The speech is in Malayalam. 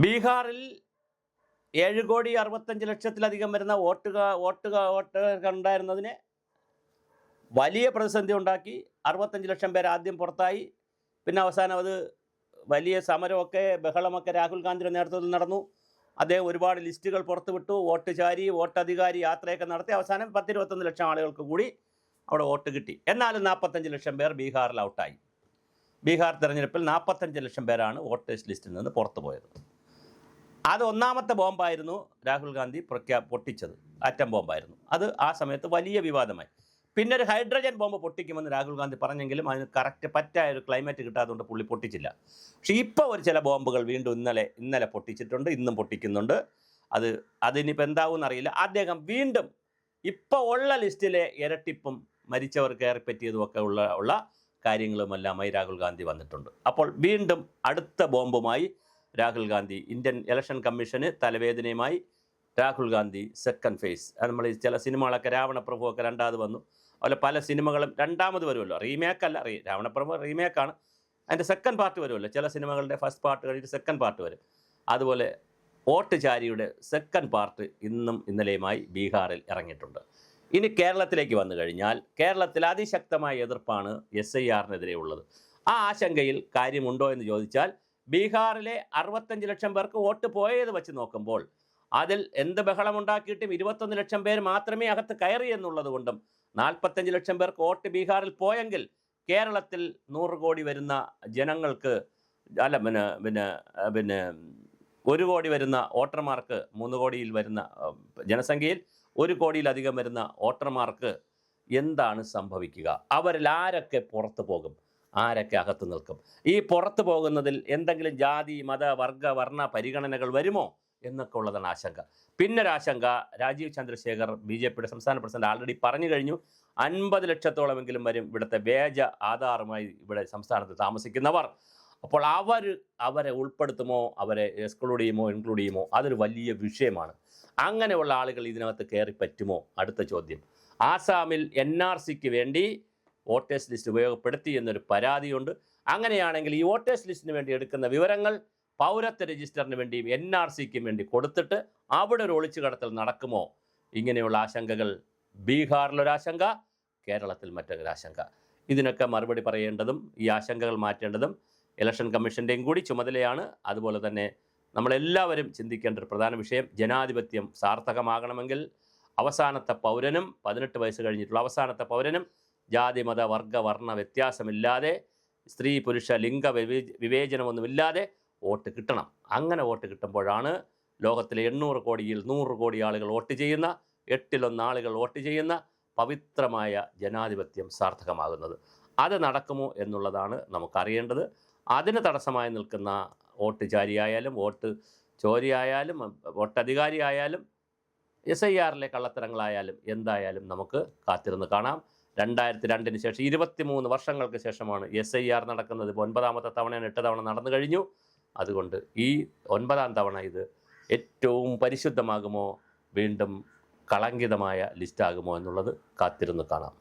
ബീഹാറിൽ 7,65,00,000 വരുന്ന വോട്ടുകൾ ഉണ്ടായിരുന്നതിന് വലിയ പ്രതിസന്ധി ഉണ്ടാക്കി. 65 ലക്ഷം പേർ ആദ്യം പുറത്തായി. പിന്നെ അവസാനം അത് വലിയ സമരമൊക്കെ ബഹളമൊക്കെ രാഹുൽ ഗാന്ധിയുടെ നേതൃത്വത്തിൽ നടന്നു. അദ്ദേഹം ഒരുപാട് ലിസ്റ്റുകൾ പുറത്തുവിട്ടു. വോട്ട് ചാരി, വോട്ടധികാരി യാത്രയൊക്കെ നടത്തി. അവസാനം 10-21 ലക്ഷം ആളുകൾക്ക് കൂടി അവിടെ വോട്ട് കിട്ടി. എന്നാലും 45 ലക്ഷം പേർ ബീഹാറിൽ ഔട്ടായി. ബീഹാർ തെരഞ്ഞെടുപ്പിൽ 45 ലക്ഷം പേരാണ് വോട്ടേഴ്സ് ലിസ്റ്റിൽ നിന്ന് പുറത്തു പോയത്. അത് ഒന്നാമത്തെ ബോംബായിരുന്നു രാഹുൽ ഗാന്ധി പൊട്ടിച്ചത്. ആറ്റം ബോംബായിരുന്നു അത്. ആ സമയത്ത് വലിയ വിവാദമായി. പിന്നെ ഒരു ഹൈഡ്രജൻ ബോംബ് പൊട്ടിക്കുമെന്ന് രാഹുൽ ഗാന്ധി പറഞ്ഞെങ്കിലും അതിന് പറ്റായ ഒരു ക്ലൈമറ്റ് കിട്ടാത്തതുകൊണ്ട് പുള്ളി പൊട്ടിച്ചില്ല. പക്ഷേ ഇപ്പോൾ ഒരു ചില ബോംബുകൾ വീണ്ടും ഇന്നലെ പൊട്ടിച്ചിട്ടുണ്ട്, ഇന്നും പൊട്ടിക്കുന്നുണ്ട്. അതിനിപ്പോൾ എന്താവും അറിയില്ല. അദ്ദേഹം വീണ്ടും ഇപ്പോൾ ഉള്ള ലിസ്റ്റിലെ ഇരട്ടിപ്പും മരിച്ചവർ കയറിപ്പറ്റിയതും ഒക്കെ ഉള്ള കാര്യങ്ങളുമെല്ലാമായി രാഹുൽ ഗാന്ധി വന്നിട്ടുണ്ട്. അപ്പോൾ വീണ്ടും അടുത്ത ബോംബുമായി രാഹുൽ ഗാന്ധി, ഇന്ത്യൻ ഇലക്ഷൻ കമ്മീഷന് തലവേദനയുമായി രാഹുൽ ഗാന്ധി സെക്കൻഡ് ഫേസ്. നമ്മൾ ചില സിനിമകളൊക്കെ രാവണപ്രഭു ഒക്കെ രണ്ടാമത് വന്നു. അതുപോലെ പല സിനിമകളും രണ്ടാമത് വരുമല്ലോ. റീമേക്കല്ല, രാവണപ്രഭു റീമേക്കാണ്. അതിൻ്റെ സെക്കൻഡ് പാർട്ട് വരുമല്ലോ. ചില സിനിമകളുടെ ഫസ്റ്റ് പാർട്ട് കഴിഞ്ഞിട്ട് സെക്കൻഡ് പാർട്ട് വരും. അതുപോലെ വോട്ട് ചാരിയുടെ സെക്കൻഡ് പാർട്ട് ഇന്നും ഇന്നലെയുമായി ബീഹാറിൽ ഇറങ്ങിയിട്ടുണ്ട്. ഇനി കേരളത്തിലേക്ക് വന്നു കഴിഞ്ഞാൽ കേരളത്തിൽ അതിശക്തമായ എതിർപ്പാണ് SIRനെതിരെ ഉള്ളത്. ആ ആശങ്കയിൽ കാര്യമുണ്ടോ എന്ന് ചോദിച്ചാൽ ബീഹാറിലെ 65 ലക്ഷം പേർക്ക് വോട്ട് പോയത് വെച്ച് നോക്കുമ്പോൾ അതിൽ എന്ത് ബഹളമുണ്ടാക്കിയിട്ടും 21 ലക്ഷം പേർ മാത്രമേ അകത്ത് കയറി എന്നുള്ളത് കൊണ്ടും 45 ലക്ഷം പേർക്ക് വോട്ട് ബീഹാറിൽ പോയെങ്കിൽ കേരളത്തിൽ 100 കോടി വരുന്ന ജനങ്ങൾക്ക് പിന്നെ 1 കോടി വരുന്ന വോട്ടർമാർക്ക് 3 കോടിയിൽ വരുന്ന ജനസംഖ്യയിൽ 1 കോടിയിലധികം വരുന്ന വോട്ടർമാർക്ക് എന്താണ് സംഭവിക്കുക? അവരിൽ ആരൊക്കെ പുറത്തു പോകും, ആരൊക്കെ അകത്ത് നിൽക്കും? ഈ പുറത്തു പോകുന്നതിൽ എന്തെങ്കിലും ജാതി, മത, വർഗ, വർണ്ണ പരിഗണനകൾ വരുമോ എന്നൊക്കെ ഉള്ളതാണ് ആശങ്ക. പിന്നൊരാശങ്ക, രാജീവ് ചന്ദ്രശേഖർ BJPയുടെ സംസ്ഥാന പ്രസിഡന്റ് ആൾറെഡി പറഞ്ഞു കഴിഞ്ഞു. 50 ലക്ഷത്തോളമെങ്കിലും വരും ഇവിടുത്തെ വ്യാജ ആധാറുമായി ഇവിടെ സംസ്ഥാനത്ത് താമസിക്കുന്നവർ. അപ്പോൾ അവരെ ഉൾപ്പെടുത്തുമോ, അവരെ എക്സ്ക്ലൂഡ് ചെയ്യുമോ, ഇൻക്ലൂഡ് ചെയ്യുമോ? അതൊരു വലിയ വിഷയമാണ്. അങ്ങനെയുള്ള ആളുകൾ ഇതിനകത്ത് കയറി പറ്റുമോ? അടുത്ത ചോദ്യം. ആസാമിൽ NRCക്ക് വേണ്ടി വോട്ടേഴ്സ് ലിസ്റ്റ് ഉപയോഗപ്പെടുത്തി എന്നൊരു പരാതിയുണ്ട്. അങ്ങനെയാണെങ്കിൽ ഈ വോട്ടേഴ്സ് ലിസ്റ്റിന് വേണ്ടി എടുക്കുന്ന വിവരങ്ങൾ പൗരത്വ രജിസ്റ്ററിന് വേണ്ടിയും NRCക്കും വേണ്ടി കൊടുത്തിട്ട് അവിടെ ഒരു ഒളിച്ചു കടത്തൽ നടക്കുമോ? ഇങ്ങനെയുള്ള ആശങ്കകൾ ബീഹാറിലൊരാശങ്ക, കേരളത്തിൽ മറ്റൊരാശങ്ക. ഇതിനൊക്കെ മറുപടി പറയേണ്ടതും ഈ ആശങ്കകൾ മാറ്റേണ്ടതും ഇലക്ഷൻ കമ്മീഷൻ്റെയും കൂടി ചുമതലയാണ്. അതുപോലെ തന്നെ നമ്മളെല്ലാവരും ചിന്തിക്കേണ്ട ഒരു പ്രധാന വിഷയം, ജനാധിപത്യം സാർത്ഥകമാകണമെങ്കിൽ അവസാനത്തെ പൗരനും 18 വയസ്സ് കഴിഞ്ഞിട്ടുള്ള അവസാനത്തെ പൗരനും ജാതി, മത, വർഗ, വർണ്ണ വ്യത്യാസമില്ലാതെ, സ്ത്രീ പുരുഷ ലിംഗ വിവേചനമൊന്നുമില്ലാതെ വോട്ട് കിട്ടണം. അങ്ങനെ വോട്ട് കിട്ടുമ്പോഴാണ് ലോകത്തിലെ 800 കോടിയിൽ 100 കോടി ആളുകൾ വോട്ട് ചെയ്യുന്ന, 8-1 ആളുകൾ വോട്ട് ചെയ്യുന്ന പവിത്രമായ ജനാധിപത്യം സാർത്ഥകമാകുന്നത്. അത് നടക്കുമോ എന്നുള്ളതാണ് നമുക്കറിയേണ്ടത്. അതിന് തടസ്സമായി നിൽക്കുന്ന വോട്ട് ചാരിയായാലും വോട്ട് ചോരിയായാലും വോട്ടധികാരിയായാലും SIRലെ കള്ളത്തരങ്ങളായാലും എന്തായാലും നമുക്ക് കാത്തിരുന്ന് കാണാം. 2002-ന് ശേഷം 23 വർഷങ്ങൾക്ക് ശേഷമാണ് SIR നടക്കുന്നത്. ഇപ്പോൾ 9ാമത്തെ തവണയാണ്. 8 തവണ നടന്നു കഴിഞ്ഞു. അതുകൊണ്ട് ഈ 9ാം തവണ ഇത് ഏറ്റവും പരിശുദ്ധമാകുമോ, വീണ്ടും കളങ്കിതമായ ലിസ്റ്റാകുമോ എന്നുള്ളത് കാത്തിരുന്ന് കാണാം.